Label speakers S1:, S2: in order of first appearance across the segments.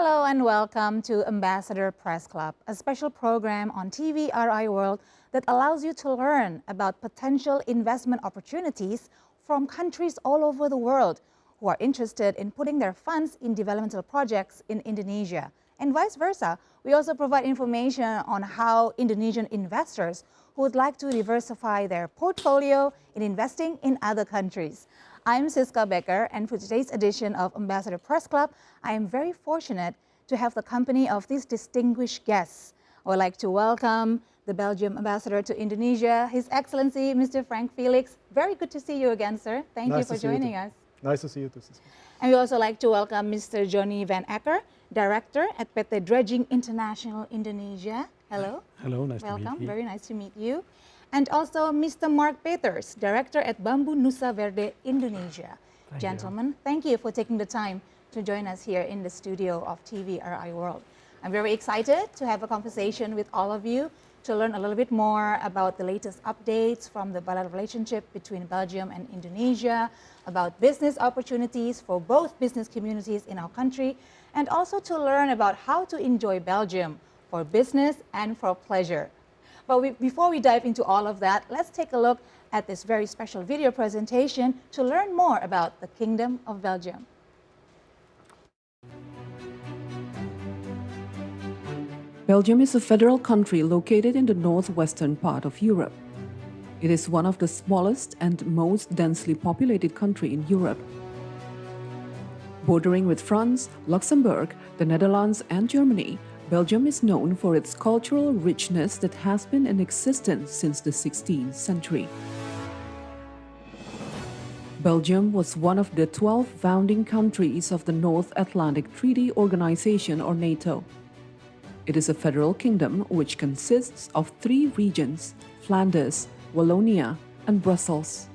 S1: Hello and welcome to Ambassador Press Club, a special program on TVRI World that allows you to learn about potential investment opportunities from countries all over the world who are interested in putting their funds in developmental projects in Indonesia. And vice versa, we also provide information on how Indonesian investors who would like to diversify their portfolio in investing in other countries. I'm Siska Becker, and for today's edition of Ambassador Press Club, I am very fortunate to have the company of these distinguished guests. I would like to welcome the Belgium ambassador to Indonesia, His Excellency Mr. Frank Felix. Very good to see you again, sir. Thank you for joining us.
S2: Nice to see you too, Siska.
S1: And we also like to welcome Mr. Jhony van Acker, Director at PT Dredging International Indonesia. Hello.
S2: Hello, nice to meet you.
S1: Welcome, very nice to meet you. And also Mr. Marc Peeters, Director at Bambunusaverde Indonesia. Gentlemen, thank you for taking the time to join us here in the studio of TVRI World. I'm very excited to have a conversation with all of you to learn a little bit more about the latest updates from the bilateral relationship between Belgium and Indonesia, about business opportunities for both business communities in our country, and also to learn about how to enjoy Belgium for business and for pleasure. But before we dive into all of that, let's take a look at this very special video presentation to learn more about the Kingdom of Belgium.
S3: Belgium is a federal country located in the northwestern part of Europe. It is one of the smallest and most densely populated country in Europe. Bordering with France, Luxembourg, the Netherlands and Germany, Belgium is known for its cultural richness that has been in existence since the 16th century. Belgium was one of the 12 founding countries of the North Atlantic Treaty Organization, or NATO. It is a federal kingdom which consists of 3 regions: Flanders, Wallonia, and Brussels.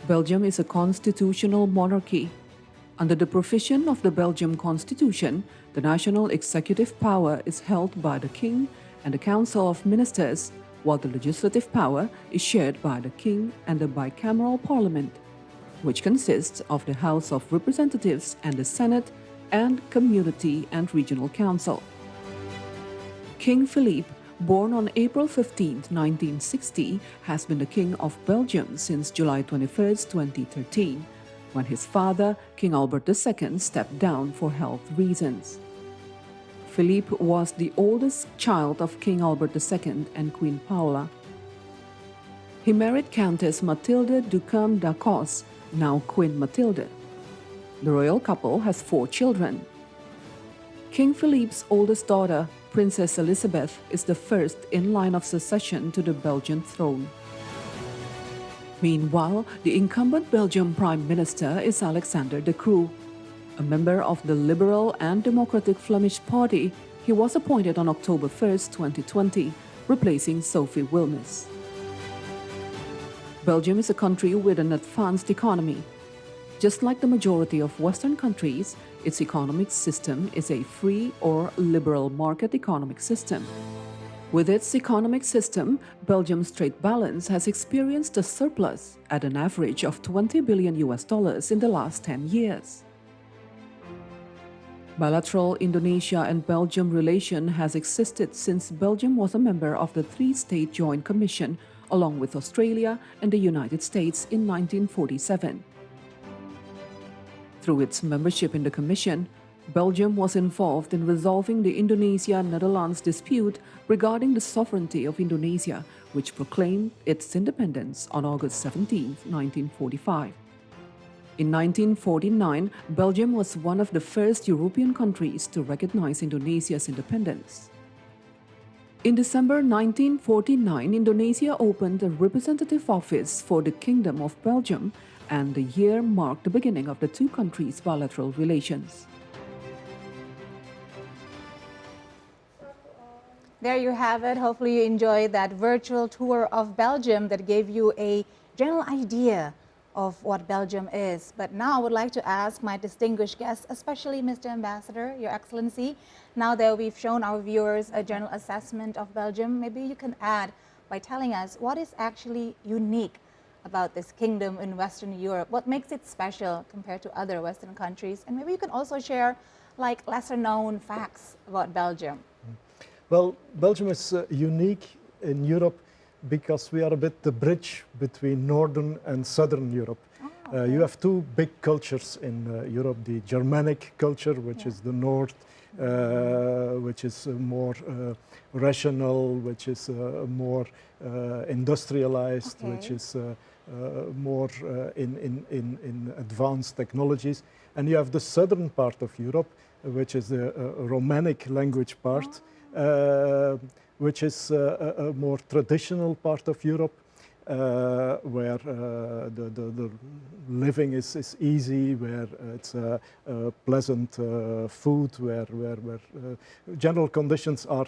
S3: Belgium is a constitutional monarchy. Under the provision of the Belgian Constitution, the national executive power is held by the King and the Council of Ministers, while the legislative power is shared by the King and the bicameral parliament, which consists of the House of Representatives and the Senate and Community and Regional Council. King Philippe, born on April 15, 1960, has been the King of Belgium since July 21, 2013. When his father, King Albert II, stepped down for health reasons. Philippe was the oldest child of King Albert II and Queen Paula. He married Countess Mathilde Ducam d'Acos, now Queen Mathilde. The royal couple has 4 children. King Philippe's oldest daughter, Princess Elizabeth, is the first in line of succession to the Belgian throne. Meanwhile, the incumbent Belgian Prime Minister is Alexander De Croo. A member of the Liberal and Democratic Flemish Party, he was appointed on October 1, 2020, replacing Sophie Wilmès. Belgium is a country with an advanced economy. Just like the majority of Western countries, its economic system is a free or liberal market economic system. With its economic system, Belgium's trade balance has experienced a surplus at an average of $20 billion in the last 10 years. Bilateral Indonesia and Belgium relation has existed since Belgium was a member of the 3-state Joint Commission, along with Australia and the United States in 1947. Through its membership in the Commission, Belgium was involved in resolving the Indonesia-Netherlands dispute regarding the sovereignty of Indonesia, which proclaimed its independence on August 17, 1945. In 1949, Belgium was one of the first European countries to recognize Indonesia's independence. In December 1949, Indonesia opened a representative office for the Kingdom of Belgium, and the year marked the beginning of the 2 countries' bilateral relations.
S1: There you have it. Hopefully you enjoyed that virtual tour of Belgium that gave you a general idea of what Belgium is. But now I would like to ask my distinguished guests, especially Mr. Ambassador, Your Excellency, now that we've shown our viewers a general assessment of Belgium, maybe you can add by telling us what is actually unique about this kingdom in Western Europe? What makes it special compared to other Western countries? And maybe you can also share like lesser known facts about Belgium.
S2: Well, Belgium is unique in Europe because we are a bit the bridge between Northern and Southern Europe.
S1: Oh, okay.
S2: You have two big cultures in Europe, the Germanic culture, which is the north, which is more rational, which is more industrialized, which is more in advanced technologies. And you have the southern part of Europe, which is the Romanic language part, which is a more traditional part of Europe, where the living is easy, where it's pleasant food, where general conditions are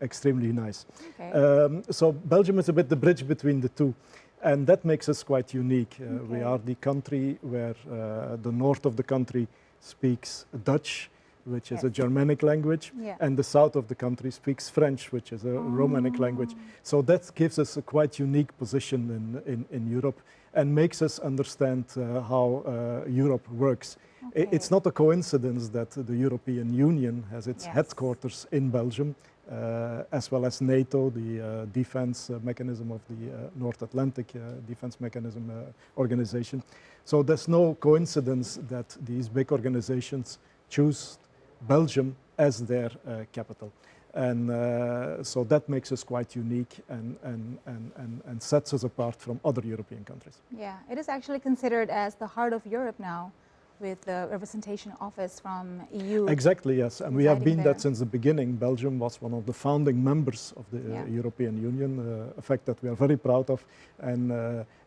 S2: extremely nice.
S1: Okay.
S2: So Belgium is a bit the bridge between the two. And that makes us quite unique. We are the country where the north of the country speaks Dutch, which is a Germanic language, and the south of the country speaks French, which is a Romanic language. So that gives us a quite unique position in Europe and makes us understand how Europe works. It's not a coincidence that the European Union has its headquarters in Belgium, as well as NATO, the defense mechanism of the North Atlantic Defense Mechanism organization. So there's no coincidence that these big organizations choose Belgium as their capital. And so that makes us quite unique and sets us apart from other European countries.
S1: Yeah, it is actually considered as the heart of Europe now, with the representation office from EU.
S2: Exactly, yes. And we have been
S1: there.
S2: that since the beginning. Belgium was one of the founding members of the European Union, a fact that we are very proud of. And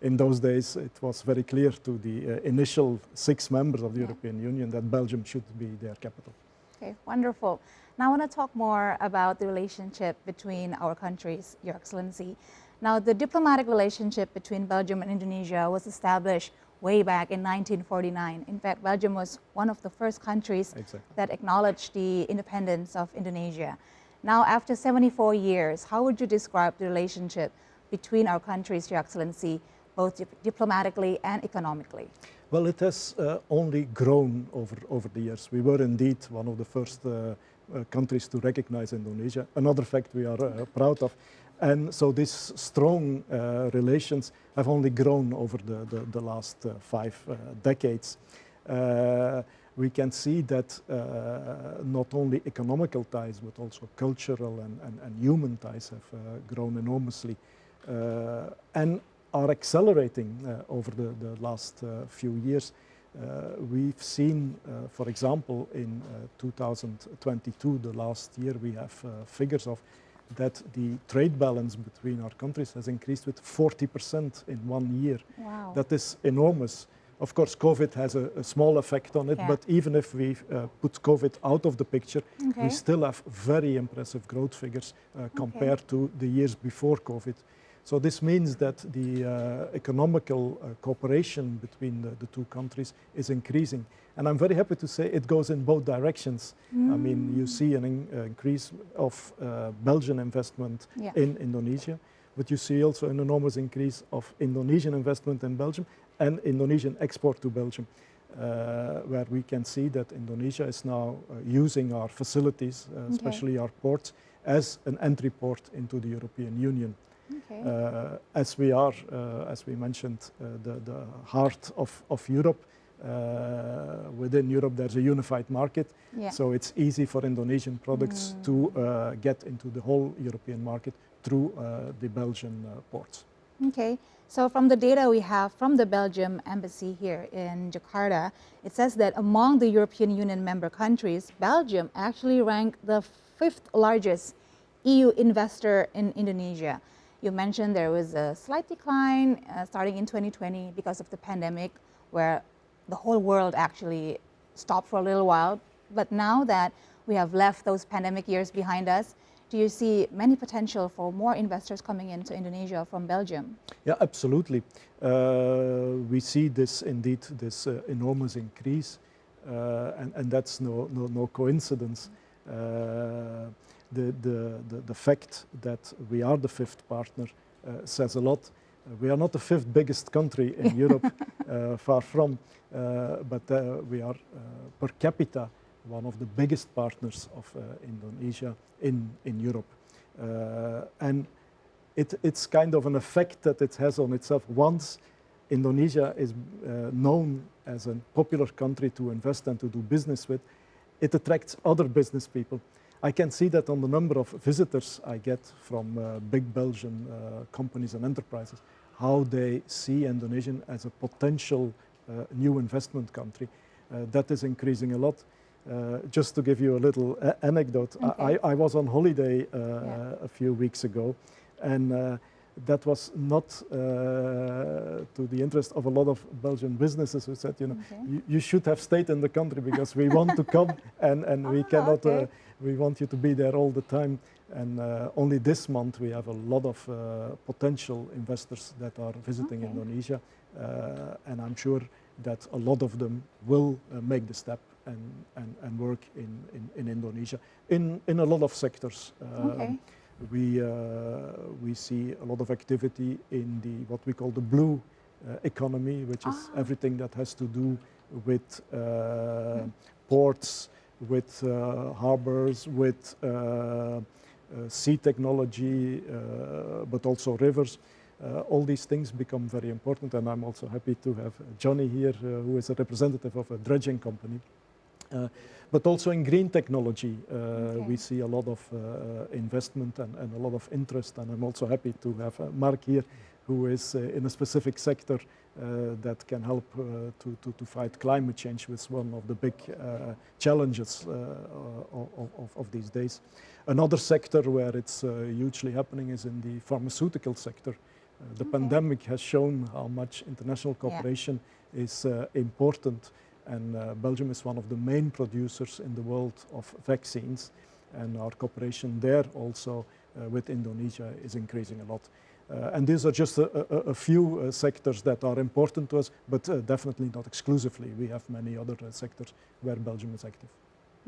S2: in those days, it was very clear to the initial 6 members of the European Union that Belgium should be their capital.
S1: Okay, wonderful. Now I want to talk more about the relationship between our countries, Your Excellency. Now, the diplomatic relationship between Belgium and Indonesia was established way back in 1949. In fact, Belgium was one of the first countries that acknowledged the independence of Indonesia. Now, after 74 years, how would you describe the relationship between our countries, Your Excellency, both diplomatically and economically?
S2: Well, it has only grown over the years. We were indeed one of the first countries to recognize Indonesia, another fact we are proud of. And so these strong relations have only grown over the last 5 decades. We can see that not only economical ties, but also cultural and human ties have grown enormously and are accelerating over the last few years. We've seen, for example, in 2022, the last year, we have figures of that the trade balance between our countries has increased with 40% in 1 year.
S1: Wow.
S2: That is enormous. Of course, COVID has a small effect on it, but even if we put COVID out of the picture, we still have very impressive growth figures compared to the years before COVID. So this means that the economical cooperation between the two countries is increasing. And I'm very happy to say it goes in both directions. I mean, you see an increase of Belgian investment in Indonesia, but you see also an enormous increase of Indonesian investment in Belgium and Indonesian export to Belgium, where we can see that Indonesia is now using our facilities, especially our ports, as an entry port into the European Union. As we are, as we mentioned, the heart of Europe. Within Europe, there's a unified market, so it's easy for Indonesian products to get into the whole European market through the Belgian ports.
S1: Okay, so from the data we have from the Belgium embassy here in Jakarta, it says that among the European Union member countries, Belgium actually ranked the 5th largest EU investor in Indonesia. You mentioned there was a slight decline starting in 2020 because of the pandemic, where the whole world actually stopped for a little while. But now that we have left those pandemic years behind us, do you see many potential for more investors coming into Indonesia from Belgium?
S2: Yeah, absolutely. We see this indeed, this enormous increase, and that's no coincidence. The fact that we are the 5th partner says a lot. We are not the 5th biggest country in Europe, far from, but we are per capita one of the biggest partners of Indonesia in Europe. And it's kind of an effect that it has on itself. Once Indonesia is known as a popular country to invest and to do business with, it attracts other business people. I can see that on the number of visitors I get from big Belgian companies and enterprises, how they see Indonesia as a potential new investment country. That is increasing a lot. Just to give you a little anecdote, okay. I was on holiday a few weeks ago, and that was not to the interest of a lot of Belgian businesses who said, you know, you should have stayed in the country because we want to come and we cannot, we want you to be there all the time. And only this month we have a lot of potential investors that are visiting Indonesia. And I'm sure that a lot of them will make the step and work in Indonesia in a lot of sectors. We see a lot of activity in what we call the blue economy, which is everything that has to do with ports, with harbors, with sea technology, but also rivers. All these things become very important, and I'm also happy to have Jhony here, who is a representative of a dredging company. But also in green technology, we see a lot of investment and a lot of interest, and I'm also happy to have Marc here, who is in a specific sector that can help to fight climate change, which is one of the big challenges of these days. Another sector where it's hugely happening is in the pharmaceutical sector. The pandemic has shown how much international cooperation is important. And Belgium is one of the main producers in the world of vaccines, and our cooperation there also with Indonesia is increasing a lot. And these are just a few sectors that are important to us, but definitely not exclusively. We have many other sectors where Belgium is active.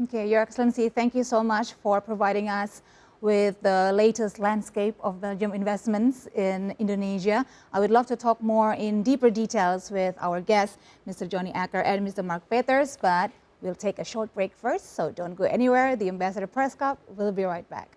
S1: Okay, Your Excellency, thank you so much for providing us with the latest landscape of Belgium investments in Indonesia. I would love to talk more in deeper details with our guests, Mr. Jhony Acker and Mr. Marc Peeters, but we'll take a short break first, so don't go anywhere. The Ambassador Press Club will be right back.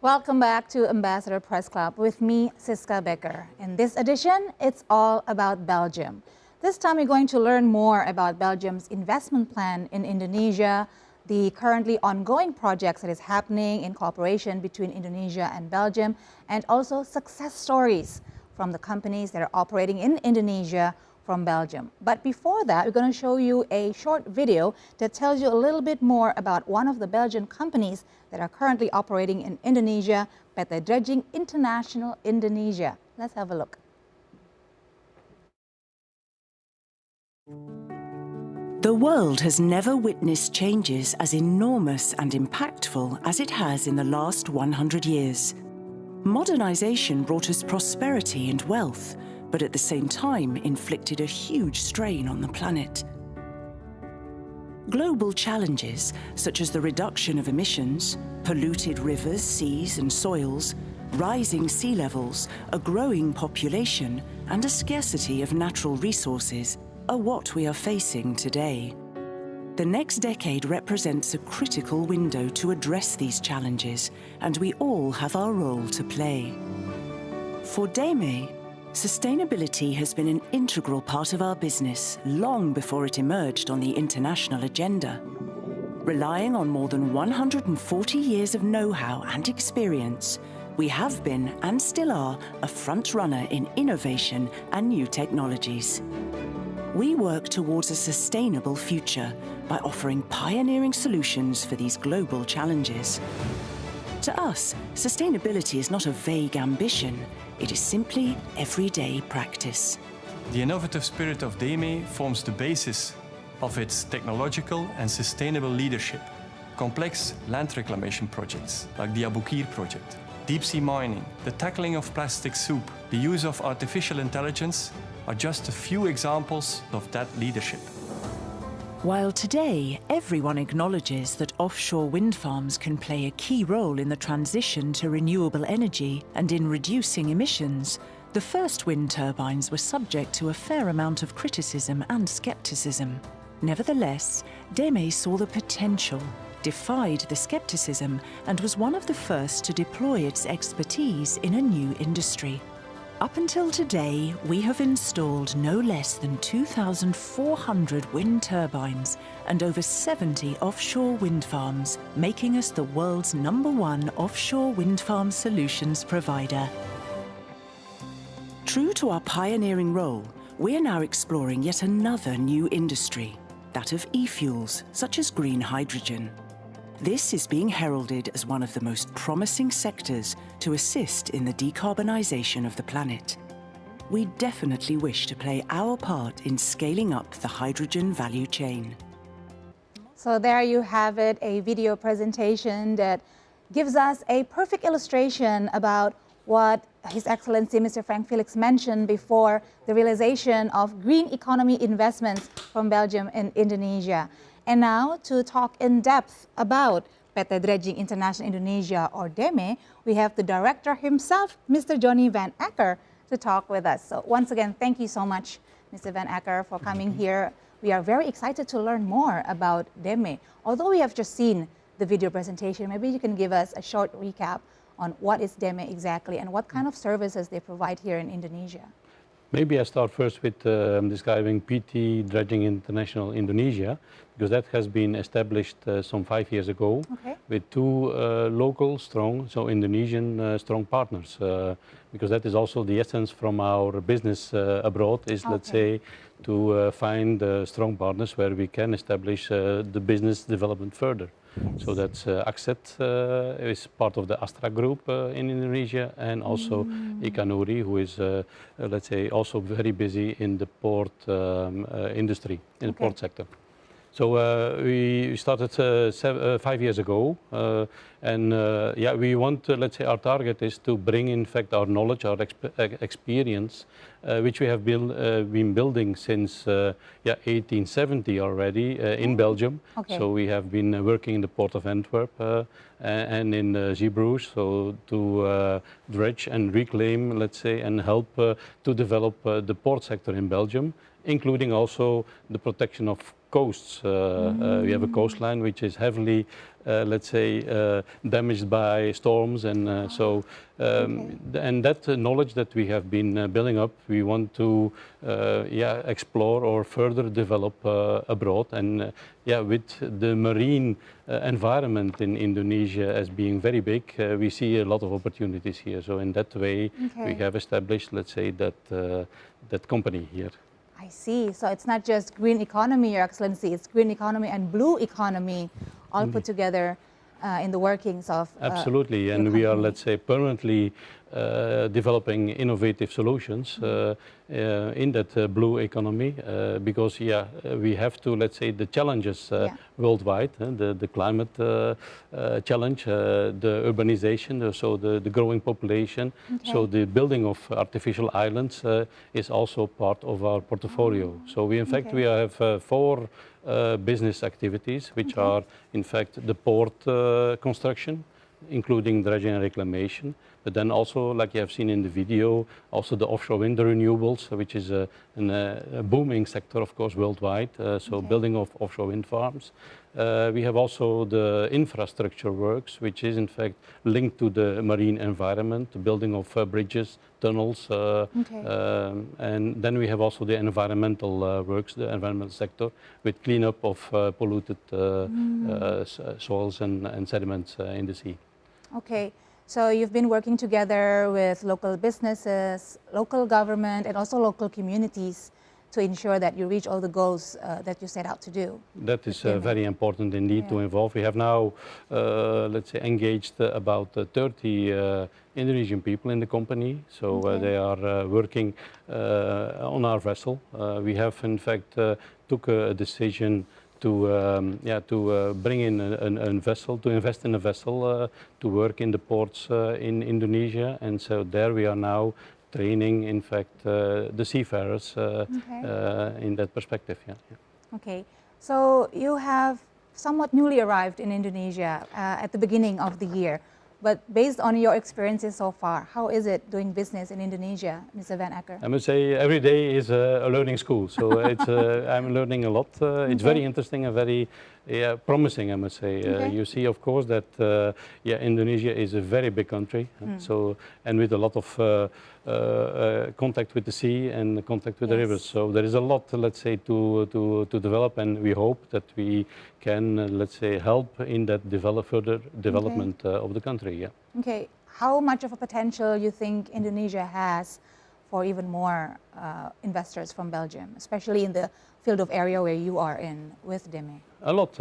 S1: Welcome back to Ambassador Press Club with me, Siska Becker. In this edition, it's all about Belgium. This time we're going to learn more about Belgium's investment plan in Indonesia, the currently ongoing projects that is happening in cooperation between Indonesia and Belgium, and also success stories from the companies that are operating in Indonesia from Belgium. But before that, we're going to show you a short video that tells you a little bit more about one of the Belgian companies that are currently operating in Indonesia, PT Dredging International Indonesia. Let's have a look.
S4: The world has never witnessed changes as enormous and impactful as it has in the last 100 years. Modernization brought us prosperity and wealth, but at the same time inflicted a huge strain on the planet. Global challenges, such as the reduction of emissions, polluted rivers, seas and soils, rising sea levels, a growing population, and a scarcity of natural resources, are what we are facing today. The next decade represents a critical window to address these challenges, and we all have our role to play. For DEME, sustainability has been an integral part of our business long before it emerged on the international agenda. Relying on more than 140 years of know-how and experience, we have been and still are a front-runner in innovation and new technologies. We work towards a sustainable future by offering pioneering solutions for these global challenges. To us, sustainability is not a vague ambition, it is simply everyday practice.
S5: The innovative spirit of DEME forms the basis of its technological and sustainable leadership. Complex land reclamation projects, like the Abukir project, deep-sea mining, the tackling of plastic soup, the use of artificial intelligence are just a few examples of that leadership.
S4: While today everyone acknowledges that offshore wind farms can play a key role in the transition to renewable energy and in reducing emissions, the first wind turbines were subject to a fair amount of criticism and skepticism. Nevertheless, DEME saw the potential, defied the skepticism, and was one of the first to deploy its expertise in a new industry. Up until today, we have installed no less than 2,400 wind turbines and over 70 offshore wind farms, making us the world's #1 offshore wind farm solutions provider. True to our pioneering role, we are now exploring yet another new industry, that of e-fuels, such as green hydrogen. This is being heralded as one of the most promising sectors to assist in the decarbonisation of the planet. We definitely wish to play our part in scaling up the hydrogen value chain.
S1: So there you have it, a video presentation that gives us a perfect illustration about what His Excellency Mr. Frank Felix mentioned before, the realization of green economy investments from Belgium and Indonesia. And now to talk in depth about PT Dredging International Indonesia, or DEME, we have the director himself, Mr. Jhony van Acker, to talk with us. So once again, thank you so much, Mr. van Acker, for coming here. We are very excited to learn more about DEME. Although we have just seen the video presentation, maybe you can give us a short recap on what is DEME exactly and what kind of services they provide here in Indonesia.
S6: Maybe I start first with describing PT Dredging International Indonesia, because that has been established some 5 years ago with two local strong, so Indonesian strong partners, because that is also the essence from our business abroad is, let's say, to find strong partners where we can establish the business development further. So that's Axet is part of the Astra group in Indonesia, and also Ikanuri, who is, let's say, also very busy in the port industry, in the port sector. So we started 5 years ago, and yeah, we want, let's say, our target is to bring, in fact, our knowledge, our experience, which we have been building since 1870 already in Belgium. So we have been working in the port of Antwerp and in Zeebrugge, so to dredge and reclaim, let's say, and help to develop the port sector in Belgium, including also the protection of coasts. We have a coastline which is heavily, let's say, damaged by storms, and and that knowledge that we have been building up, we want to explore or further develop abroad. And with the marine environment in Indonesia as being very big, we see a lot of opportunities here. So in that way, we have established, let's say, that company here.
S1: I see. So it's not just green economy, Your Excellency, it's green economy and blue economy all put together in the workings of
S6: absolutely, and we are, let's say, permanently developing innovative solutions in that blue economy, because we have to, let's say, the challenges worldwide, the climate challenge, the urbanization, so the growing population, so the building of artificial islands is also part of our portfolio. So we, in fact, we have 4 business activities, which are, in fact, the port construction, including dredging and reclamation, but then also, like you have seen in the video, also the offshore wind renewables, which is a booming sector, of course, worldwide, so building of offshore wind farms. We have also the infrastructure works, which is, in fact, linked to the marine environment, the building of bridges, tunnels, and then we have also the environmental works, the environmental sector, with cleanup of polluted soils and sediments in the sea.
S1: Okay, so you've been working together with local businesses, local government, and also local communities to ensure that you reach all the goals that you set out to do?
S6: That is very important indeed to involve. We have now, let's say, engaged about 30 Indonesian people in the company. So they are working on our vessel. We have in fact took a decision to bring in a vessel, to invest in a vessel to work in the ports in Indonesia. And so there we are now training, in fact, the seafarers in that perspective.
S1: Okay, so you have somewhat newly arrived in Indonesia at the beginning of the year. But based on your experiences so far, how is it doing business in Indonesia, Mr. Van Acker?
S6: I must say every day is a learning school, so it's, I'm learning a lot. It's very interesting and very promising, I must say. You see, of course, that Indonesia is a very big country, so, and with a lot of contact with the sea and contact with the rivers. So there is a lot, let's say, to develop, and we hope that we can, let's say, help in that further development of the country.
S1: Okay, how much of a potential you think Indonesia has for even more investors from Belgium, especially in the field of area where you are in with Deme?
S6: A lot,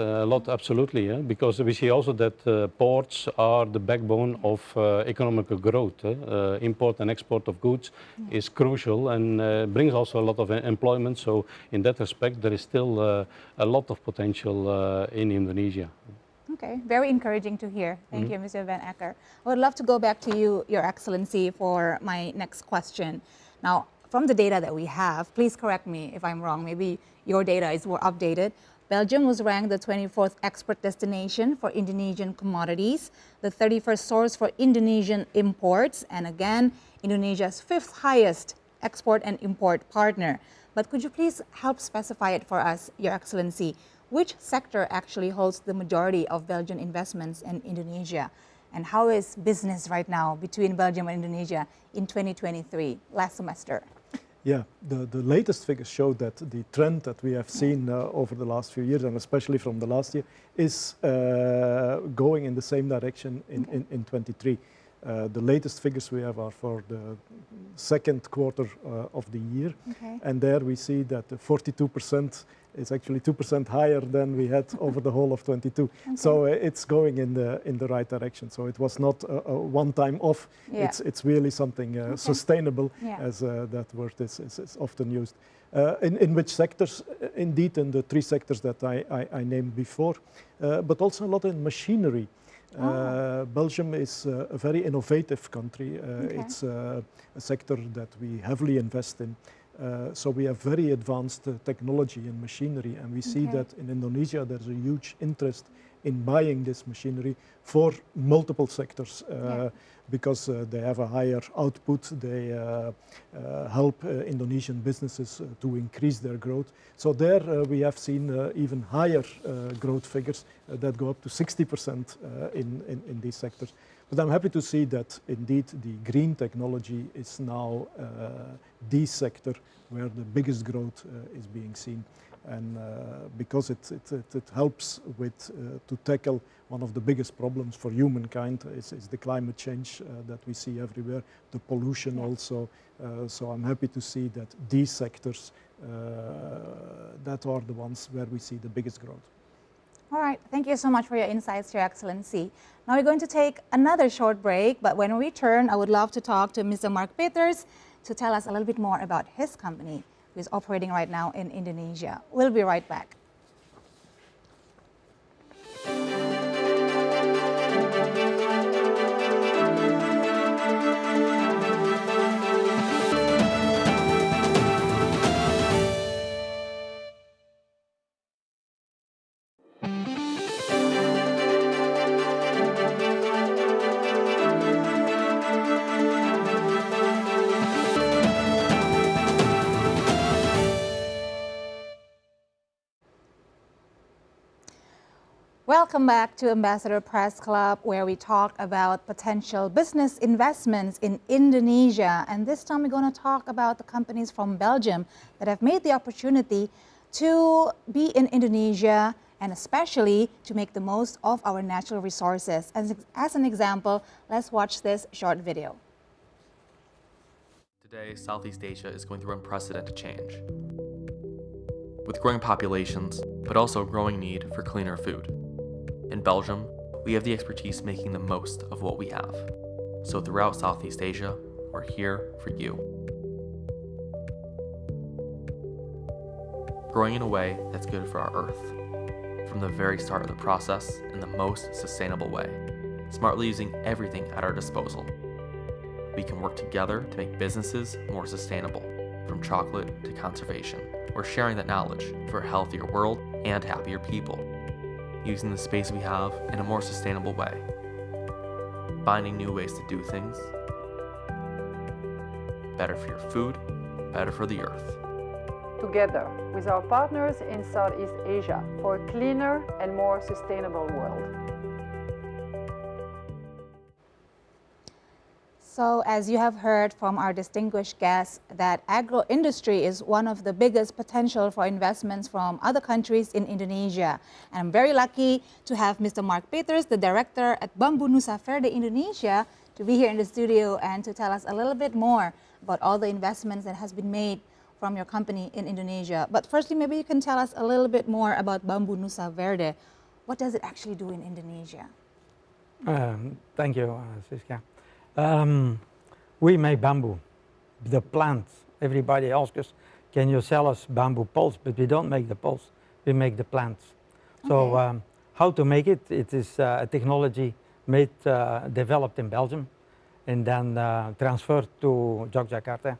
S6: absolutely, because we see also that ports are the backbone of economical growth. Import and export of goods is crucial and brings also a lot of employment. So in that respect, there is still a lot of potential in Indonesia.
S1: Okay, very encouraging to hear. Thank you, Mr. Van Acker. I would love to go back to you, Your Excellency, for my next question. Now, from the data that we have, please correct me if I'm wrong, maybe your data is more updated. Belgium was ranked the 24th export destination for Indonesian commodities, the 31st source for Indonesian imports, and again, Indonesia's 5th highest export and import partner. But could you please help specify it for us, Your Excellency? Which sector actually holds the majority of Belgian investments in Indonesia? And how is business right now between Belgium and Indonesia in 2023, last semester?
S2: Yeah, the latest figures show that the trend that we have seen over the last few years, and especially from the last year, is going in the same direction in 23. The latest figures we have are for the second quarter of the year. And there we see that 42% is actually 2% higher than we had over the whole of 22. So it's going in the right direction. So it was not a one-time off. It's really something sustainable, as that word is often used. In which sectors? Indeed, in the 3 sectors that I named before, but also a lot in machinery. Belgium is a very innovative country. It's a sector that we heavily invest in. So we have very advanced technology and machinery, and we see that in Indonesia there's a huge interest in buying this machinery for multiple sectors because they have a higher output, they help Indonesian businesses to increase their growth. So there we have seen even higher growth figures that go up to 60% in these sectors. But I'm happy to see that indeed the green technology is now the sector where the biggest growth is being seen. And because it helps with to tackle one of the biggest problems for humankind is the climate change that we see everywhere, the pollution also. So I'm happy to see that these sectors that are the ones where we see the biggest growth.
S1: All right, thank you so much for your insights, Your Excellency. Now we're going to take another short break, but when we return, I would love to talk to Mr. Marc Peeters to tell us a little bit more about his company, who is operating right now in Indonesia. We'll be right back. Welcome back to Ambassador Press Club, where we talk about potential business investments in Indonesia. And this time we're going to talk about the companies from Belgium that have made the opportunity to be in Indonesia and especially to make the most of our natural resources. As an example, let's watch this short video.
S7: Today, Southeast Asia is going through unprecedented change. with growing populations, but also a growing need for cleaner food. In Belgium, we have the expertise making the most of what we have. So throughout Southeast Asia, we're here for you. Growing in a way that's good for our Earth, from the very start of the process in the most sustainable way, smartly using everything at our disposal. We can work together to make businesses more sustainable, from chocolate to conservation. We're sharing that knowledge for a healthier world and happier people, using the space we have in a more sustainable way, finding new ways to do things, better for your food, better for the Earth.
S8: Together with our partners in Southeast Asia for a cleaner and more sustainable world.
S1: So as you have heard from our distinguished guests, that agro-industry is one of the biggest potential for investments from other countries in Indonesia. And I'm very lucky to have Mr. Marc Peeters, the director at Bambunusaverde Indonesia, to be here in the studio and to tell us a little bit more about all the investments that has been made from your company in Indonesia. But firstly, maybe you can tell us a little bit more about Bambunusaverde. What does it actually do in Indonesia?
S9: Thank you, Siska. We make bamboo, the plants. Everybody asks us, can you sell us bamboo poles? But we don't make the poles, we make the plants. Okay. So how to make it? It is a technology made, developed in Belgium and then transferred to Yogyakarta,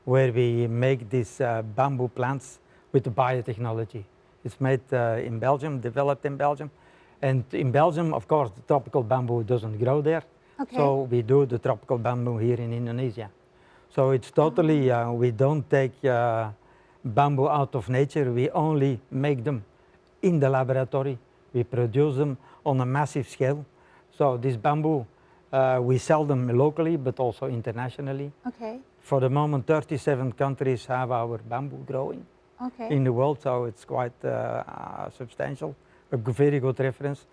S9: where we make these bamboo plants with the biotechnology. It's made in Belgium, developed in Belgium. And in Belgium, of course, the tropical bamboo doesn't grow there. Okay. So we do the tropical bamboo here in Indonesia. So it's totally, we don't take bamboo out of nature, we only make them in the laboratory. We produce them on a massive scale. So this bamboo, we sell them locally, but also internationally. Okay. For the moment, 37 countries have our bamboo growing in the world, so it's quite substantial, a very good reference.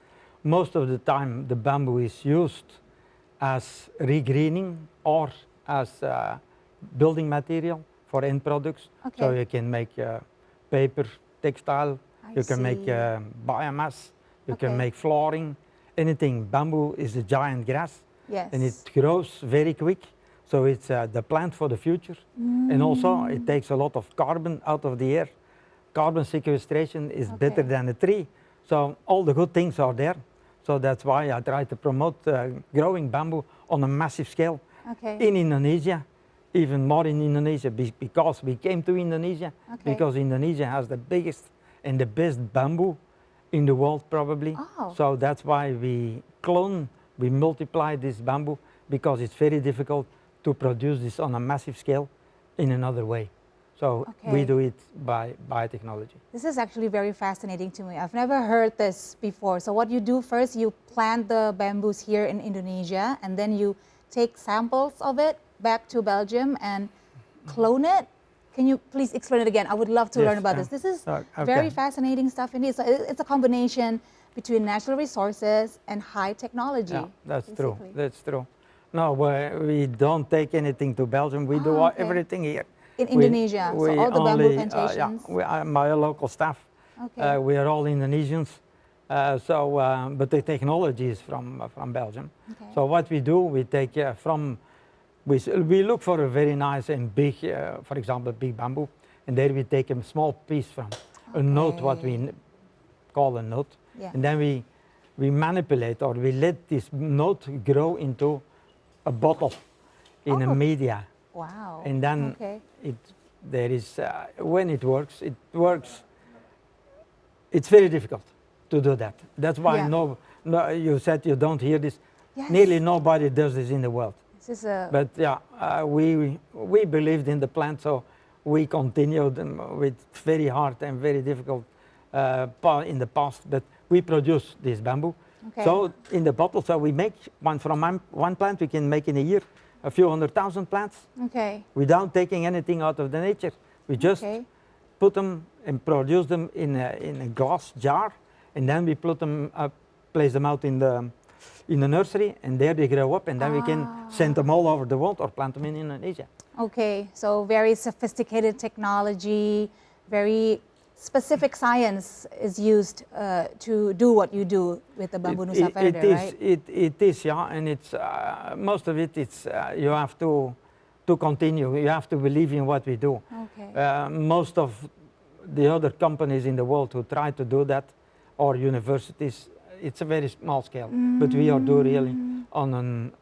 S9: Most of the time, the bamboo is used as regreening or as building material for end products. Okay. So you can make paper, textile, you can make biomass, you can make flooring, anything. Bamboo is a giant grass, and it grows very quick. So it's the plant for the future. And also it takes a lot of carbon out of the air. Carbon sequestration is better than a tree. So all the good things are there. So that's why I try to promote growing bamboo on a massive scale in Indonesia, even more in Indonesia, because we came to Indonesia because Indonesia has the biggest and the best bamboo in the world probably. So that's why we we multiply this bamboo, because it's very difficult to produce this on a massive scale in another way. So we do it by biotechnology.
S1: This is actually very fascinating to me. I've never heard this before. So what you do first, you plant the bamboos here in Indonesia, and then you take samples of it back to Belgium and clone it. Can you please explain it again? I would love to learn about this. This is very fascinating stuff indeed. So it's a combination between natural resources and high technology.
S9: Yeah, that's true. That's true. No, we don't take anything to Belgium. We do everything here. In
S1: Indonesia, so all the bamboo plantations?
S9: My local staff, we are all Indonesians, but the technology is from Belgium. So what we do, we take we look for a very nice and big, for example, big bamboo, and there we take a small piece from a node, what we call a node, and then we manipulate, or we let this node grow into a bottle in a media.
S1: Wow.
S9: And then when it works, it's very difficult to do that. That's why you said you don't hear this. Yes. Nearly nobody does this in the world. But we believed in the plant, so we continued with very hard and very difficult in the past, but we produce this bamboo. So in the bottle, so we make from one plant, we can make in a year a few 100,000 plants without taking anything out of the nature. We just put them and produce them in a glass jar, and then we put them up, place them out in the nursery, and there they grow up, and then we can send them all over the world or plant them in Indonesia.
S1: Okay, so very sophisticated technology, very specific science is used to do what you do with the bambunusaverde, right?
S9: It is, yeah, and it's most of it. It's you have to continue. You have to believe in what we do.
S1: Okay.
S9: Most of the other companies in the world who try to do that, or universities, it's a very small scale. But we are doing really on an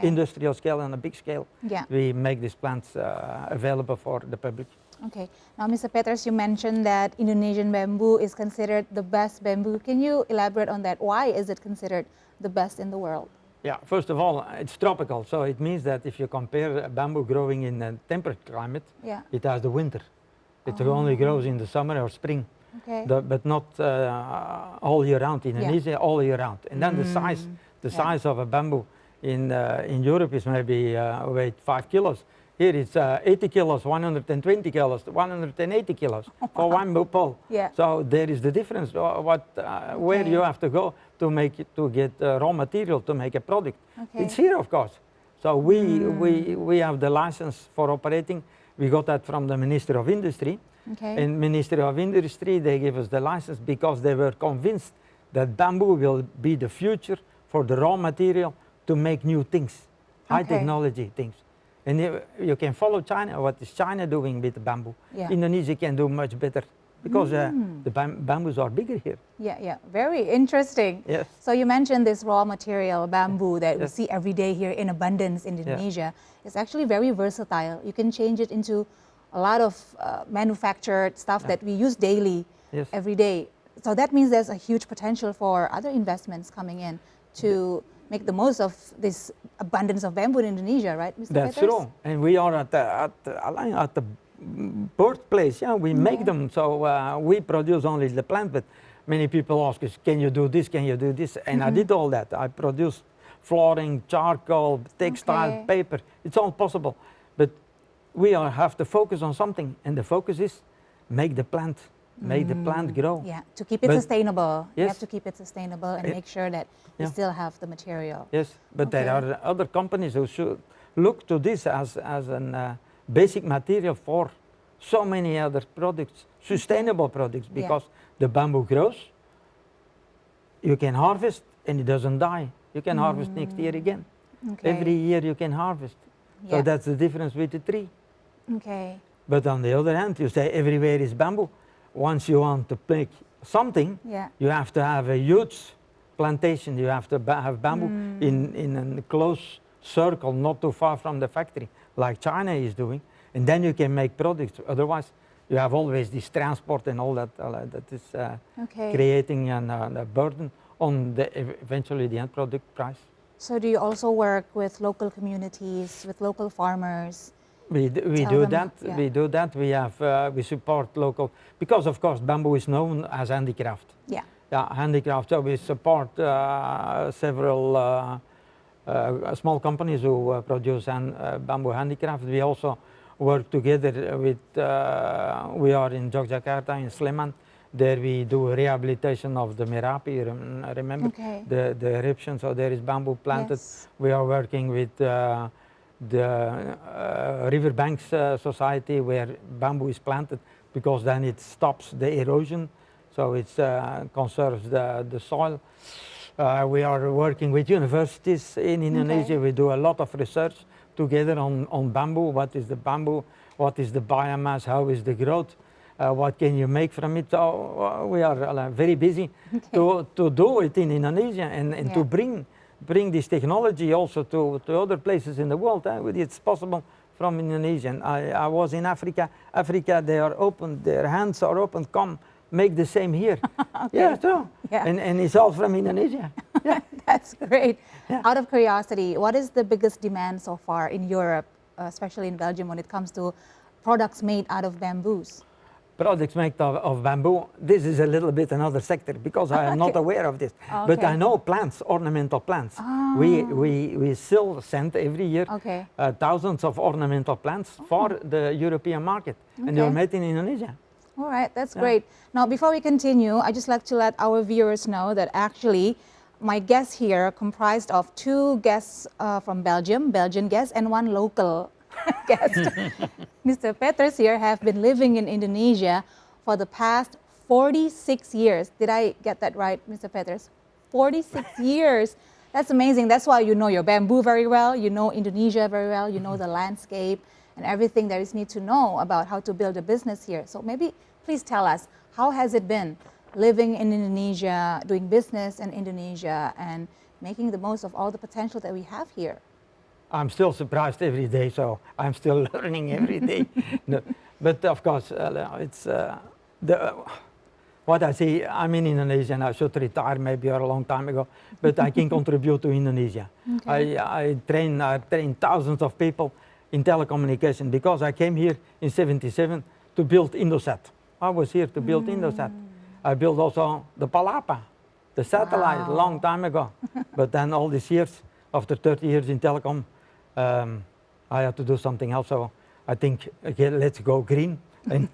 S9: industrial scale and a big scale.
S1: Yeah.
S9: We make these plants available for the public.
S1: Okay. Now, Mr. Peeters, you mentioned that Indonesian bamboo is considered the best bamboo. Can you elaborate on that? Why is it considered the best in the world?
S9: Yeah, first of all, it's tropical, so it means that if you compare bamboo growing in a temperate climate, it has the winter. It only grows in the summer or spring, but not all year round. In Indonesia, all year round. And then the size of a bamboo in Europe is maybe weight 5 kilos. Here it's 80 kilos, 120 kilos, 180 kilos for one bamboo pole.
S1: Yeah.
S9: So there is the difference. Where you have to go to get raw material to make a product.
S1: Okay.
S9: It's here, of course. So we have the license for operating. We got that from the Ministry of Industry.
S1: Okay.
S9: And Ministry of Industry, they gave us the license because they were convinced that bamboo will be the future for the raw material to make new things, high technology things. And you can follow China, what is China doing with the bamboo.
S1: Yeah.
S9: Indonesia can do much better because the bamboos are bigger here.
S1: Yeah, very interesting.
S9: Yes.
S1: So you mentioned this raw material, bamboo, that we see every day here in abundance in Indonesia. It's actually very versatile. You can change it into a lot of manufactured stuff that we use daily, every day. So that means there's a huge potential for other investments coming in to make the most of this abundance of bamboo in Indonesia, right, Mr.
S9: That's
S1: Peeters?
S9: true. And we are at the birthplace. Yeah, we make them. So we produce only the plant, but many people ask us, can you do this? Can you do this? And I did all that. I produced flooring, charcoal, textile, paper. It's all possible. But we have to focus on something, and the focus is make the plant grow.
S1: Yeah, to keep it sustainable.
S9: Yes.
S1: You have to keep it sustainable and make sure that you still have the material.
S9: Yes, but there are other companies who should look to this as a basic material for so many other products, sustainable products, because the bamboo grows, you can harvest, and it doesn't die. You can harvest next year again. Every year you can harvest. So that's the difference with the tree.
S1: Okay.
S9: But on the other hand, you say everywhere is bamboo. Once you want to make something, you have to have a huge plantation. You have to have bamboo in a close circle, not too far from the factory, like China is doing. And then you can make products. Otherwise, you have always this transport and all that that is creating a burden on eventually the end product price.
S1: So do you also work with local communities, with local farmers?
S9: We do that. We support local, because of course bamboo is known as handicraft. Yeah, handicraft. So we support several small companies who produce bamboo handicraft. We also work together with. We are in Yogyakarta in Sleman. There we do rehabilitation of the Merapi. Remember the eruption. So there is bamboo planted. We are working with the Riverbanks Society, where bamboo is planted, because then it stops the erosion, so it conserves the soil. We are working with universities in Indonesia. We do a lot of research together on bamboo. What is the bamboo? What is the biomass? How is the growth? What can you make from it? So we are very busy to do it in Indonesia and to bring this technology also to other places in the world. It's possible from Indonesia. I was in Africa. Africa, they are open, their hands are open. Come, make the same here. True. And it's all from Indonesia.
S1: That's great. Out of curiosity, what is the biggest demand so far in Europe, especially in Belgium, when it comes to products made out of bamboos?
S9: Products made of bamboo, this is a little bit another sector, because I am not aware of this. But I know plants, ornamental plants. We still send every year thousands of ornamental plants for the European market, and they're made in Indonesia.
S1: All right, that's great. Now, before we continue, I'd just like to let our viewers know that actually my guests here comprised of 2 guests from Belgium, Belgian guests, and 1 local guest. Mr. Peeters here have been living in Indonesia for the past 46 years. Did I get that right, Mr. Peeters? 46 years. That's amazing. That's why you know your bamboo very well, you know Indonesia very well, you know the landscape and everything there is need to know about how to build a business here. So maybe please tell us, how has it been living in Indonesia, doing business in Indonesia, and making the most of all the potential that we have here?
S9: I'm still surprised every day, so I'm still learning every day. No, but of course, it's what I see. I'm in Indonesia and I should retire maybe a long time ago, but I can contribute to Indonesia. Okay. I train thousands of people in telecommunication because I came here in '77 to build Indosat. I was here to build Indosat. I built also the Palapa, the satellite, a long time ago. But then all these years, after 30 years in telecom, I had to do something else. So I think, okay, let's go green and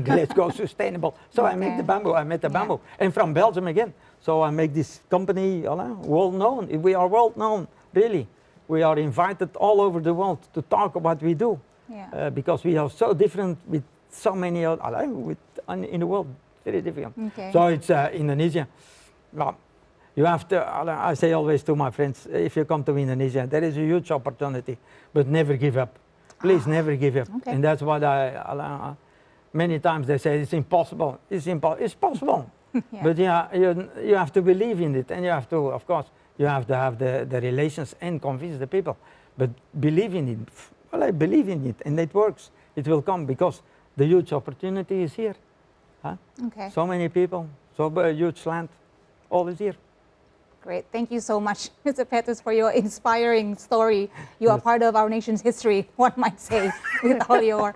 S9: let's go sustainable. So I make the bamboo, I made the bamboo. And from Belgium again. So I make this company world known. We are world known, really. We are invited all over the world to talk about what we do. Because we are so different with so many other, in the world, very different. Okay. So it's Indonesia. Well, you have to, I say always to my friends, if you come to Indonesia, there is a huge opportunity, but never give up. Please never give up. Okay. And that's what many times they say it's impossible. It's possible. But you have to believe in it, and you have to, of course, you have to have the relations and convince the people. But believe in it. Well, I believe in it, and it works. It will come because the huge opportunity is here. Huh? Okay. So many people, so huge land, all is here.
S1: Great. Thank you so much, Mr. Peeters, for your inspiring story. You are part of our nation's history, one might say, with all your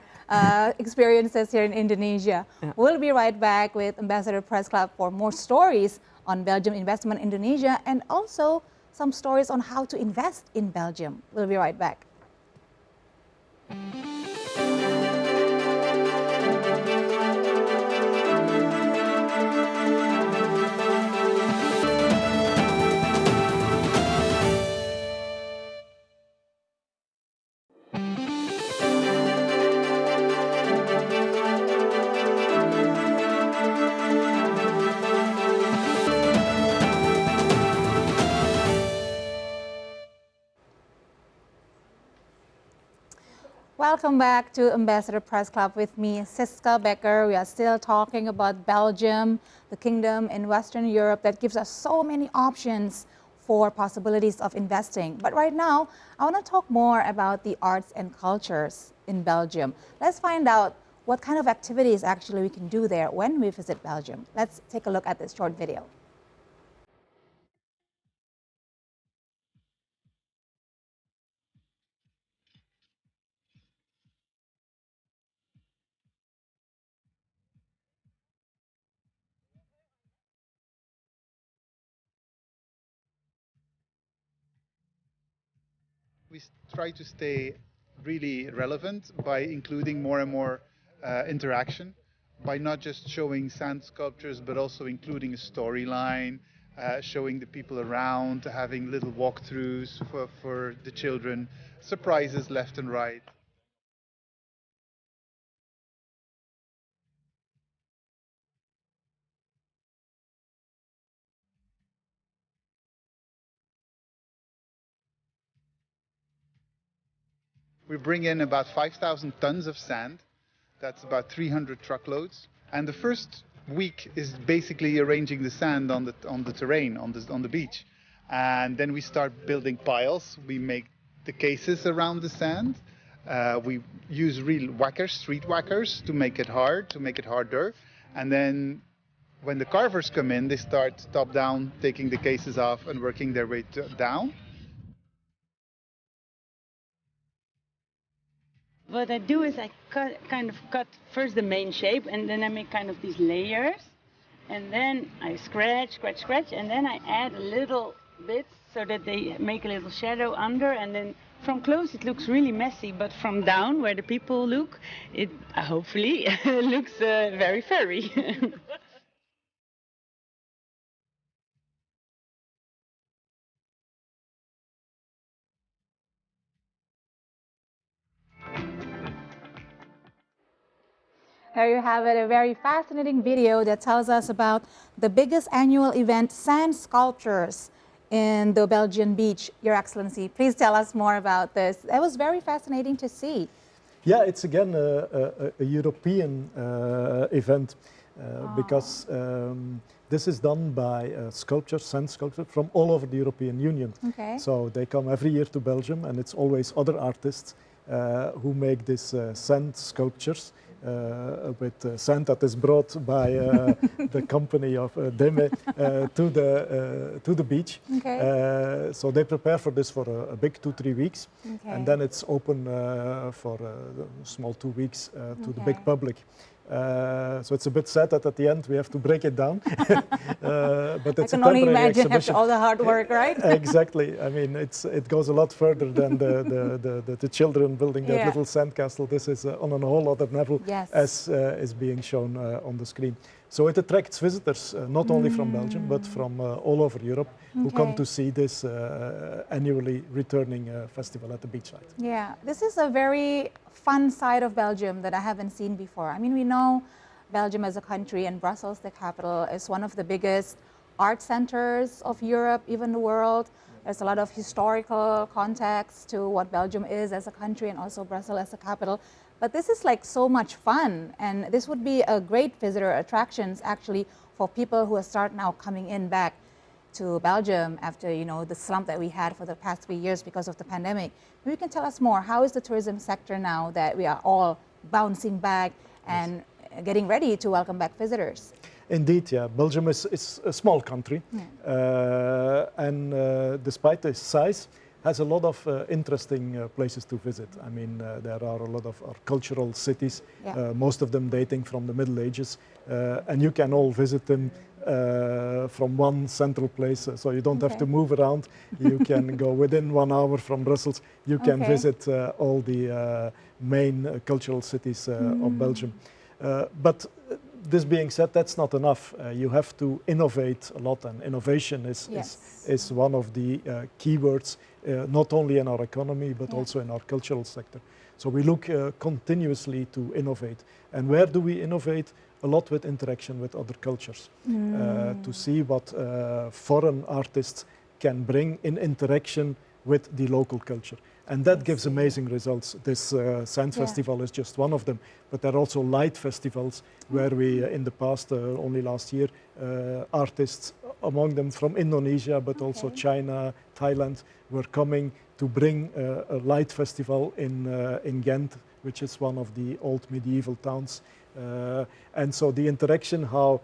S1: experiences here in Indonesia. We'll be right back with Ambassador Press Club for more stories on Belgium investment in Indonesia and also some stories on how to invest in Belgium. We'll be right back. Welcome back to Ambassador Press Club with me, Siska Becker. We are still talking about Belgium, the kingdom in Western Europe that gives us so many options for possibilities of investing. But right now, I want to talk more about the arts and cultures in Belgium. Let's find out what kind of activities actually we can do there when we visit Belgium. Let's take a look at this short video.
S10: We try to stay really relevant by including more and more interaction, by not just showing sand sculptures, but also including a storyline, showing the people around, having little walkthroughs for the children, surprises left and right. We bring in about 5,000 tons of sand. That's about 300 truckloads. And the first week is basically arranging the sand on the terrain, on the beach. And then we start building piles. We make the cases around the sand. We use real whackers, street whackers, to make it hard, to make it harder. And then when the carvers come in, they start top down, taking the cases off and working their way down.
S11: What I do is I kind of cut first the main shape, and then I make kind of these layers, and then I scratch, and then I add a little bits so that they make a little shadow under, and then from close it looks really messy, but from down where the people look, it hopefully looks very furry.
S1: There you have it, a very fascinating video that tells us about the biggest annual event, sand sculptures in the Belgian beach. Your Excellency, please tell us more about this. That was very fascinating to see.
S2: Yeah, it's again a European event because this is done by sculptors, sand sculptors from all over the European Union.
S1: Okay.
S2: So they come every year to Belgium, and it's always other artists who make these sand sculptures with sand that is brought by the company of Deme to the beach.
S1: Okay.
S2: So they prepare for this for a big 2-3 weeks,
S1: Okay.
S2: and then it's open for a small 2 weeks to the big public. So it's a bit sad that at the end we have to break it down. But it's
S1: I can only imagine after
S2: exhibition.
S1: all the hard work, right?
S2: Exactly. I mean, it goes a lot further than the children building that little sandcastle. This is on a whole other level,
S1: Yes.
S2: as is being shown on the screen. So it attracts visitors, not only from Belgium, but from all over Europe, who come to see this annually returning festival at the beachside.
S1: Yeah, this is a very fun side of Belgium that I haven't seen before. I mean, we know Belgium as a country, and Brussels, the capital, is one of the biggest art centers of Europe, even the world. There's a lot of historical context to what Belgium is as a country, and also Brussels as a capital. But this is like so much fun, and this would be a great visitor attractions actually for people who start now coming in back to Belgium after, you know, the slump that we had for the past 3 years because of the pandemic. Maybe you can tell us more. How is the tourism sector now that we are all bouncing back and getting ready to welcome back visitors?
S2: Indeed, yeah. Belgium is a small country, and despite its size, has a lot of interesting places to visit. I mean, there are a lot of cultural cities, most of them dating from the Middle Ages, and you can all visit them from one central place, so you don't have to move around. You can go within 1 hour from Brussels. You can visit all the main cultural cities of Belgium. But this being said, that's not enough. You have to innovate a lot, and innovation is one of the keywords, not only in our economy, but also in our cultural sector. So we look continuously to innovate. And where do we innovate? A lot with interaction with other cultures, to see what foreign artists can bring in interaction with the local culture. And that gives amazing results. This Sand Festival is just one of them, but there are also light festivals where we, in the past, only last year, artists, among them from Indonesia, but also China, Thailand, were coming to bring a light festival in Ghent, which is one of the old medieval towns. And so the interaction, how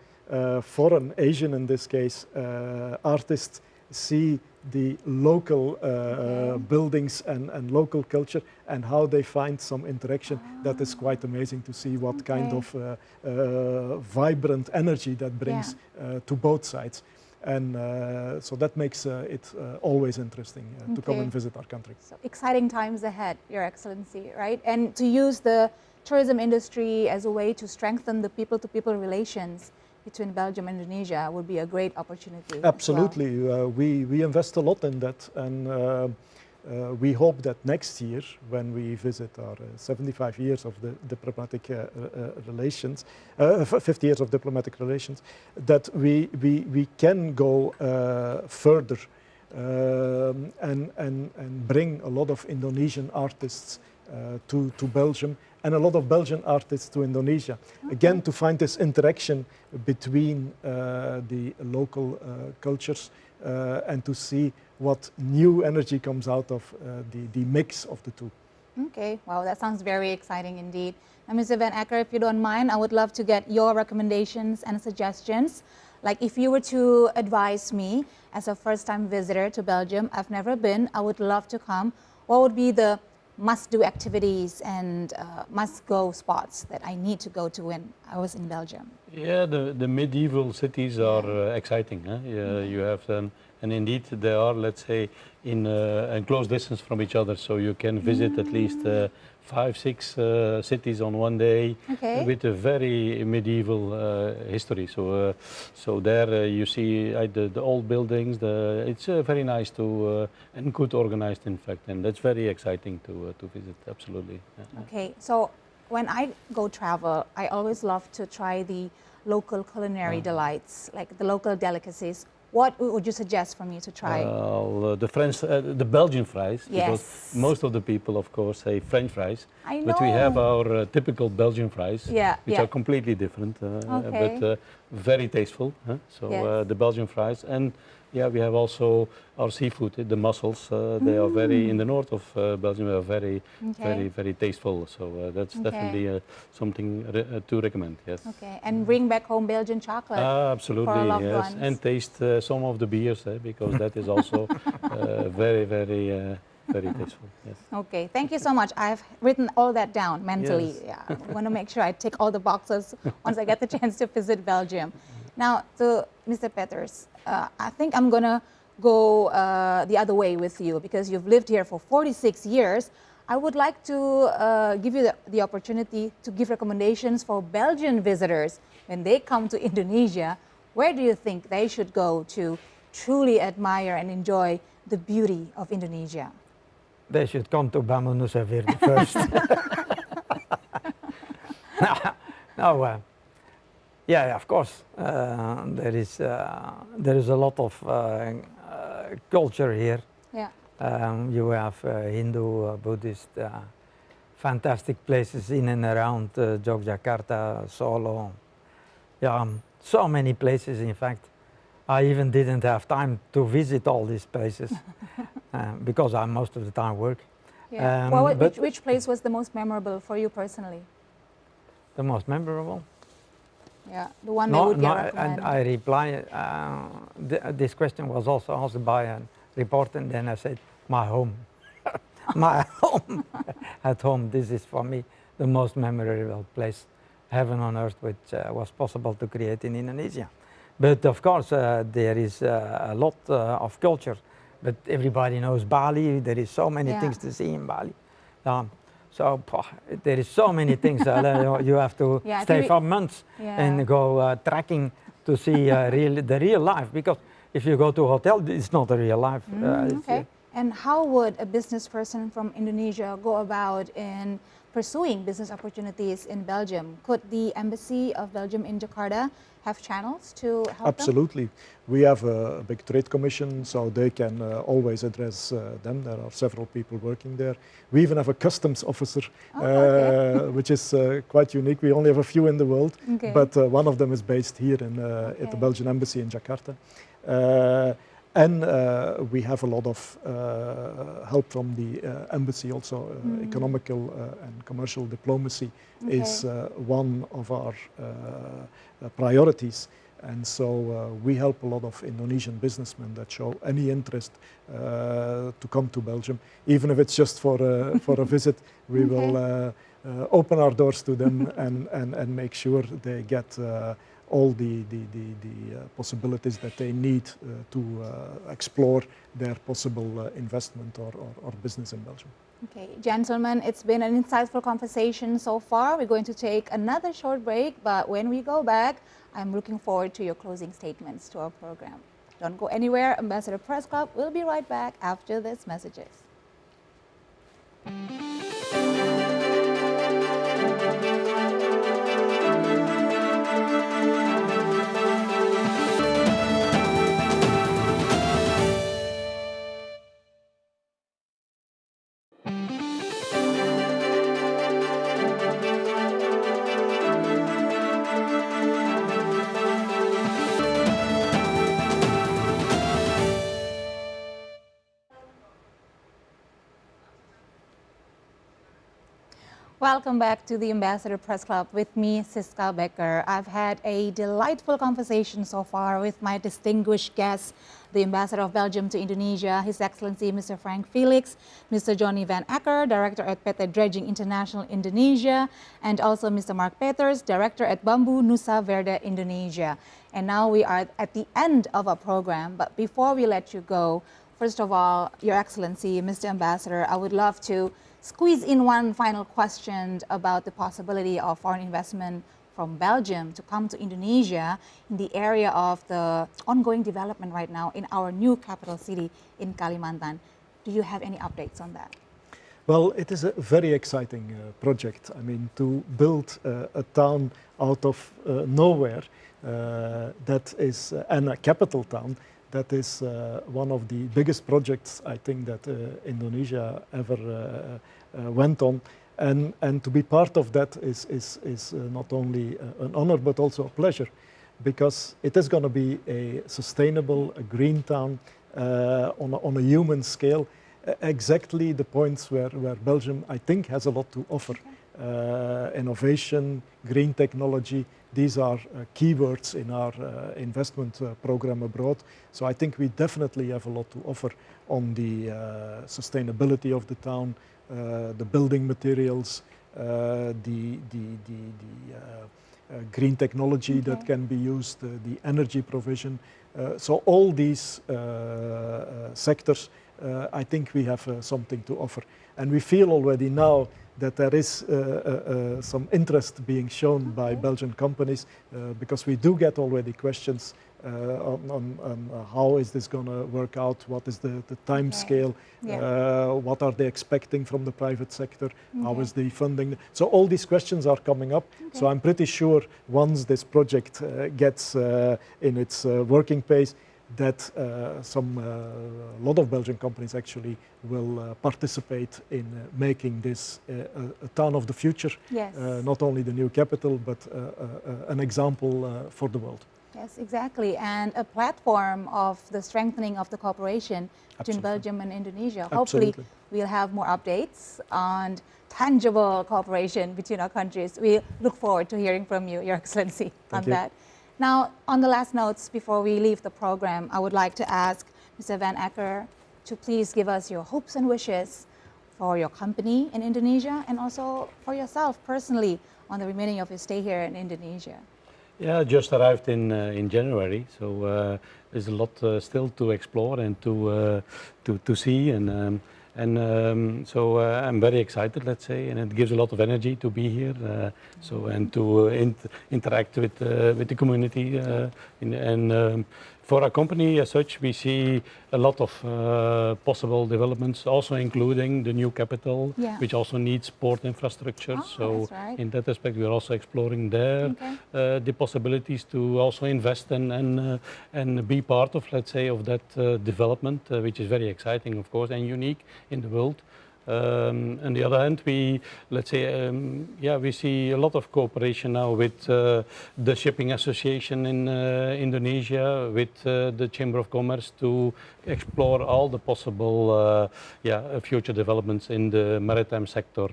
S2: foreign, Asian in this case, artists see the local buildings and local culture, and how they find some interaction, that is quite amazing to see what kind of vibrant energy that brings to both sides. And so that makes it always interesting to come and visit our country.
S1: So exciting times ahead, Your Excellency, right? And to use the tourism industry as a way to strengthen the people-to-people relations between Belgium and Indonesia would be a great opportunity.
S2: Absolutely. We invest a lot in that, and we hope that next year, when we visit our 75 years of the diplomatic relations, 50 years of diplomatic relations, that we can go further and bring a lot of Indonesian artists to Belgium, and a lot of Belgian artists to Indonesia. Again, to find this interaction between the local cultures and to see what new energy comes out of the mix of the two.
S1: Okay, wow, that sounds very exciting indeed. Now, Mr. Van Acker, if you don't mind, I would love to get your recommendations and suggestions. Like, if you were to advise me as a first-time visitor to Belgium, I've never been, I would love to come. What would be the must-do activities and must-go spots that I need to go to when I was in Belgium?
S6: Yeah, the medieval cities are exciting. Huh? You have them, and indeed they are, let's say, in close distance from each other, so you can visit at least 5-6 cities on one day with a very medieval history. So, so there you see the old buildings. It's very nice to and good organized, in fact, and that's very exciting to visit. Absolutely.
S1: Okay, so when I go travel, I always love to try the local culinary delights, like the local delicacies. What would you suggest for me to try?
S6: The Belgian fries, because most of the people, of course, say French fries.
S1: I know.
S6: But we have our typical Belgian fries, which are completely different, but very tasteful. So the Belgian fries, and yeah, we have also our seafood, the mussels. They are very, in the north of Belgium, they are very, very tasteful. So that's definitely something to recommend, yes.
S1: Okay, and bring back home Belgian chocolate.
S6: Absolutely,
S1: for our loved
S6: yes.
S1: ones.
S6: And taste some of the beers, because that is also very, very tasteful, yes.
S1: Okay, thank you so much. I've written all that down mentally.
S6: Yes.
S1: Yeah, I want to make sure I tick all the boxes once I get the chance to visit Belgium. Now, to Mr. Peeters, I think I'm going to go the other way with you because you've lived here for 46 years. I would like to give you the opportunity to give recommendations for Belgian visitors when they come to Indonesia. Where do you think they should go to truly admire and enjoy the beauty of Indonesia?
S9: They should come to Bambunusaverde first. Yeah, of course. There is a lot of culture here.
S1: Yeah.
S9: You have Hindu, Buddhist, fantastic places in and around Yogyakarta, Solo. Yeah, so many places. In fact, I even didn't have time to visit all these places because I most of the time work.
S1: Yeah. Which place was the most memorable for you personally?
S9: The most memorable?
S1: Yeah, the one that would get recommended.
S9: And I reply, this question was also asked by a reporter, and then I said, my home. My home. At home, this is for me the most memorable place, heaven on earth, which was possible to create in Indonesia. But of course, there is a lot of culture. But everybody knows Bali. There is so many things to see in Bali. So there is so many things. You have to stay for months and go trekking to see the real life. Because if you go to a hotel, it's not a real life.
S1: Okay. And how would a business person from Indonesia go about in pursuing business opportunities in Belgium? Could the Embassy of Belgium in Jakarta have channels to help
S2: Absolutely.
S1: them?
S2: We have a big trade commission, so they can always address them. There are several people working there. We even have a customs officer, which is quite unique. We only have a few in the world, but one of them is based here at the Belgian Embassy in Jakarta. And we have a lot of help from the embassy also. Economical and commercial diplomacy is one of our priorities. And so we help a lot of Indonesian businessmen that show any interest to come to Belgium. Even if it's just for a visit, we will open our doors to them and make sure they get all the possibilities that they need to explore their possible investment or business in Belgium.
S1: Okay, gentlemen, it's been an insightful conversation so far. We're going to take another short break, but when we go back, I'm looking forward to your closing statements to our program. Don't go anywhere. Ambassador Press Club will be right back after these messages. Welcome back to the Ambassador Press Club with me, Siska Becker. I've had a delightful conversation so far with my distinguished guests, the Ambassador of Belgium to Indonesia, His Excellency Mr. Frank Felix, Mr. Jhony van Acker, Director at PT Dredging International Indonesia, and also Mr. Marc Peeters, Director at Bambu Nusa Verde Indonesia. And now we are at the end of our program, but before we let you go, first of all, Your Excellency, Mr. Ambassador, I would love to squeeze in one final question about the possibility of foreign investment from Belgium to come to Indonesia in the area of the ongoing development right now in our new capital city in Kalimantan. Do you have any updates on that?
S2: Well, it is a very exciting project. I mean, to build a town out of nowhere, that is, and a capital town, that is one of the biggest projects I think that Indonesia ever went on. And to be part of that is not only an honor, but also a pleasure, because it is going to be a sustainable, a green town on a human scale. Exactly the points where Belgium, I think, has a lot to offer. Innovation, green technology, these are keywords in our investment program abroad. So I think we definitely have a lot to offer on the sustainability of the town, the building materials, the green technology that can be used, the energy provision. So all these sectors, I think we have something to offer. And we feel already now that there is some interest being shown by Belgian companies, because we do get already questions on how is this going to work out, what is the time scale, what are they expecting from the private sector, how is the funding. So all these questions are coming up. So I'm pretty sure once this project gets in its working pace, that a lot of Belgian companies actually will participate in making this a town of the future.
S1: Yes.
S2: Not only the new capital, but an example for the world.
S1: Yes, exactly, and a platform of the strengthening of the cooperation between Belgium and Indonesia. Hopefully, we'll have more updates on tangible cooperation between our countries. We look forward to hearing from you, Your Excellency, on that. Now, on the last notes, before we leave the program, I would like to ask Mr. Van Acker to please give us your hopes and wishes for your company in Indonesia and also for yourself personally on the remaining of your stay here in Indonesia.
S6: Yeah, I just arrived in January, so there's a lot still to explore and to see, and so I'm very excited, let's say, and it gives a lot of energy to be here, and to interact with the community, and for our company as such, we see a lot of possible developments, also including the new capital, which also needs port infrastructure. So in that aspect, we are also exploring there the possibilities to also invest and be part of, let's say, of that development, which is very exciting, of course, and unique in the world. On the other hand, we see a lot of cooperation now with the Shipping Association in Indonesia, with the Chamber of Commerce, to explore all the possible future developments in the maritime sector.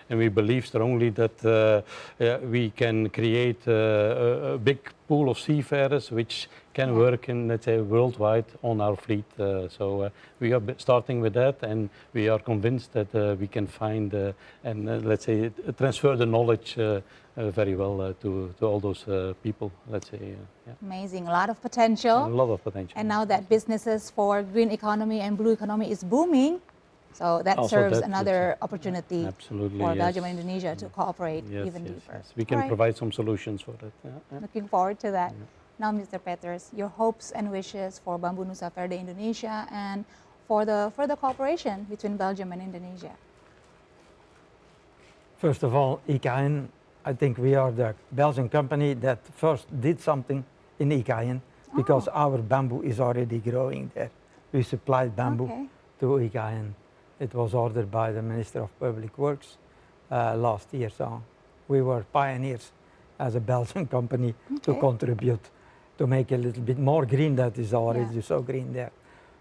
S6: And we believe strongly that we can create a big pool of seafarers which can work in, let's say, worldwide on our fleet. So we are starting with that, and we are convinced that we can find and let's say transfer the knowledge very well to all those people, let's say.
S1: Amazing, a lot of potential.
S6: A lot of potential.
S1: And now that businesses for green economy and blue economy is booming, so that also serves another opportunity for Belgium and Indonesia to cooperate even deeper.
S6: Yes. We can provide some solutions for that.
S1: Looking forward to that. Now, Mr. Peeters, your hopes and wishes for Bambunusaverde Indonesia and for the further cooperation between Belgium and Indonesia.
S9: First of all, IKN, I think we are the Belgian company that first did something in IKN, because our bamboo is already growing there. We supplied bamboo to IKN. It was ordered by the Minister of Public Works last year, so we were pioneers as a Belgian company to contribute to make a little bit more green that is already so green there.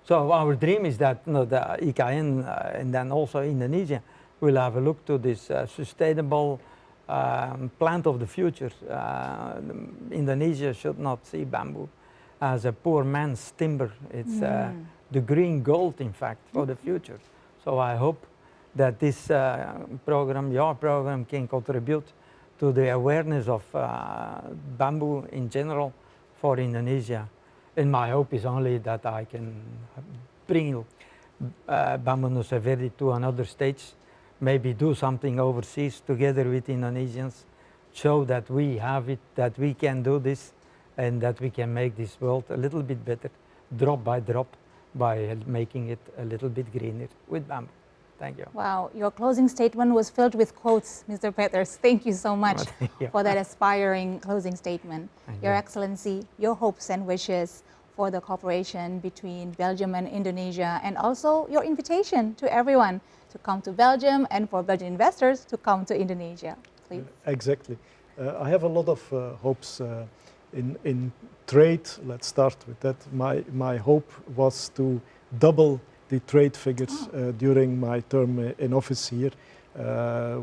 S9: So our dream is that the IKN and then also Indonesia will have a look to this sustainable plant of the future. Indonesia should not see bamboo as a poor man's timber. It's the green gold, in fact, for the future. So I hope that this program, your program, can contribute to the awareness of bamboo in general for Indonesia. And my hope is only that I can bring bambunusaverde to another stage, maybe do something overseas together with Indonesians, show that we have it, that we can do this, and that we can make this world a little bit better, drop by drop, by making it a little bit greener with bamboo. Thank you.
S1: Wow, your closing statement was filled with quotes, Mr. Peeters. Thank you so much for that aspiring closing statement. Your Excellency, your hopes and wishes for the cooperation between Belgium and Indonesia, and also your invitation to everyone to come to Belgium and for Belgian investors to come to Indonesia, please.
S2: Exactly. I have a lot of hopes in trade. Let's start with that. My hope was to double the trade figures during my term in office here,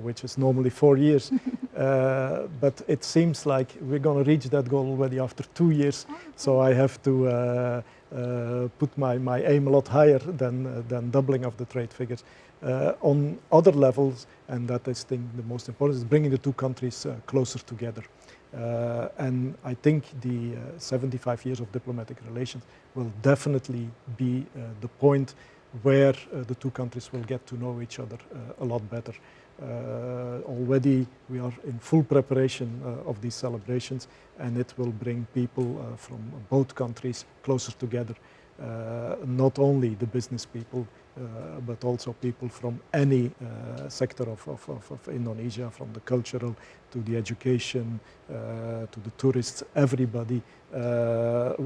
S2: which is normally 4 years. But it seems like we're going to reach that goal already after 2 years. So I have to put my aim a lot higher than doubling of the trade figures. On other levels, and that is the most important, is bringing the two countries closer together. And I think the 75 years of diplomatic relations will definitely be the point where the two countries will get to know each other a lot better. Already we are in full preparation of these celebrations, and it will bring people from both countries closer together. Not only the business people, but also people from any sector of Indonesia, from the cultural to the education to the tourists. Everybody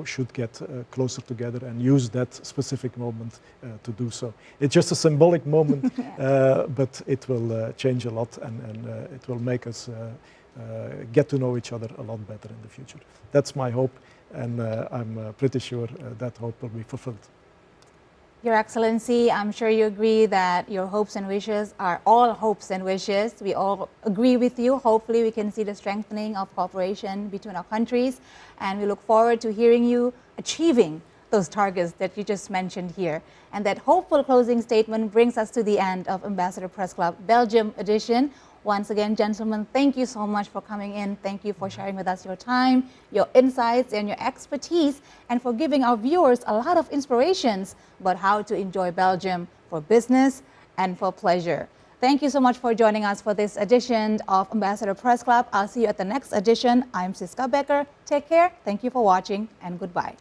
S2: should get closer together and use that specific moment to do so. It's just a symbolic moment, but it will change a lot, and it will make us get to know each other a lot better in the future. That's my hope, and I'm pretty sure that hope will be fulfilled.
S1: Your Excellency, I'm sure you agree that your hopes and wishes are all hopes and wishes. We all agree with you. Hopefully we can see the strengthening of cooperation between our countries, and we look forward to hearing you achieving those targets that you just mentioned here. And that hopeful closing statement brings us to the end of Ambassador Press Club Belgium edition. Once again, gentlemen, thank you so much for coming in. Thank you for sharing with us your time, your insights, and your expertise, and for giving our viewers a lot of inspirations about how to enjoy Belgium for business and for pleasure. Thank you so much for joining us for this edition of Ambassador Press Club. I'll see you at the next edition. I'm Siska Becker. Take care. Thank you for watching, and goodbye.